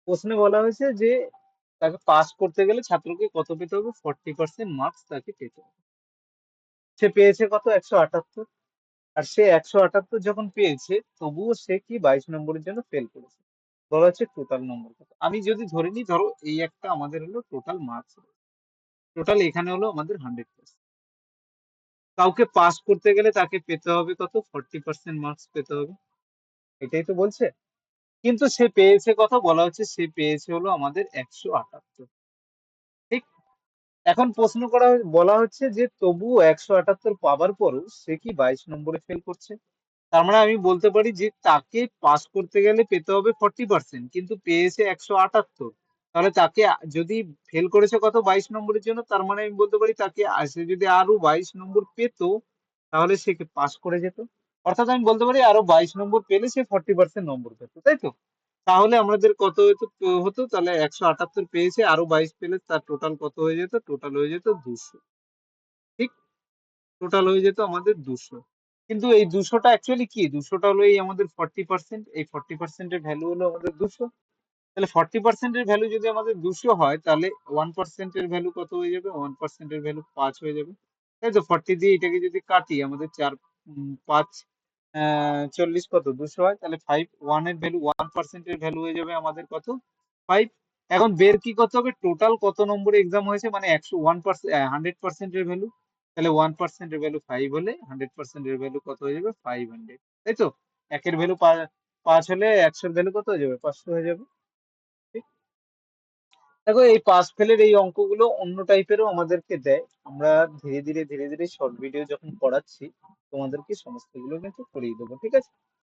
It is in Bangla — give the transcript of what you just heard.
প্রশ্নে বলা হয়েছে যে তাকে পাস করতে গেলে ছাত্রকে কত পেতে হবে, 40% মার্কস তাকে পেতে হবে। সে পেয়েছে কত, 178। আর সে 178 যখন পেয়েছে তবুও সে কি 22 নম্বরের জন্য ফেল করেছে। বলা হচ্ছে টোটাল নম্বর কত। আমি যদি ধরে নিই, ধরো এই একটা আমাদের হলো টোটাল মার্কস, টোটাল এখানে হলো আমাদের 100%। কাউকে পাস করতে গেলে তাকে পেতে হবে কত, 40% মার্কস পেতে হবে, এটাই তো বলছে। কিন্তু সে পেয়েছে কত, বলা হচ্ছে সে পেয়েছে হলো আমাদের 178। ঠিক। এখন প্রশ্ন বলা হচ্ছে যে তবুও 178 পাবার পরও সে কি 22 নম্বরে ফেল করছে। তার মানে আমি বলতে পারি যে তাকে পাস করতে গেলে পেতে হবে 40%, কিন্তু পেয়েছে 178। তাহলে তাকে যদি ফেল করেছে কত, 22 নম্বরের জন্য, তার মানে আমি বলতে পারি তাকে সে যদি আরো 22 নম্বর পেতো তাহলে সে পাস করে যেত। অর্থাৎ আমি বলতে পারি আরো 22 নম্বর পেলে সে 40% নম্বর পেতো, তাই তো। তাহলে আমাদের কত হতো, তাহলে 178 পেয়েছে, আরো 22 পেলে তার টোটাল কত হয়ে যেত, টোটাল হয়ে যেত 200। ঠিক। টোটাল হয়ে যেত আমাদের 200। কিন্তু এই 200টা অ্যাকচুয়ালি কি, 200টা হলো এই আমাদের 40%, এই 40%-এর ভ্যালু হলো আমাদের 200। তাহলে 40%-এর ভ্যালু যদি আমাদের 200 হয়, তাহলে 1%-এর ভ্যালু কত হয়ে যাবে, 1%-এর ভ্যালু 5 হয়ে যাবে। তাই তো, 40 দিয়ে এটাকে যদি কাটি, আমাদের 4 5 40 কত 200 হয়, তাহলে 5 1 এর ভ্যালু, 1%-এর ভ্যালু হয়ে যাবে আমাদের কত, 5। এখন বের কি করতে হবে, টোটাল কত নম্বরে এক্সাম হয়েছে, মানে 101%, 100%-এর ভ্যালু। তাহলে 1%-এর ভ্যালু 5 হলে 100%-এর ভ্যালু কত হয়ে যাবে, 500। তাই তো। একের ভ্যালু 5 হলে 100-এর ভ্যালু কত হয়ে যাবে, 500 হয়ে যাবে। ঠিক। দেখো এই পাস ফেলের এই অঙ্কগুলো অন্য টাইপেরও আমাদেরকে দেয়। আমরা ধীরে ধীরে ধীরে ধীরে শর্ট ভিডিও যখন পড়াচ্ছি তোমাদেরকে সমস্তগুলো কিন্তু করিয়ে দেবো, ঠিক আছে।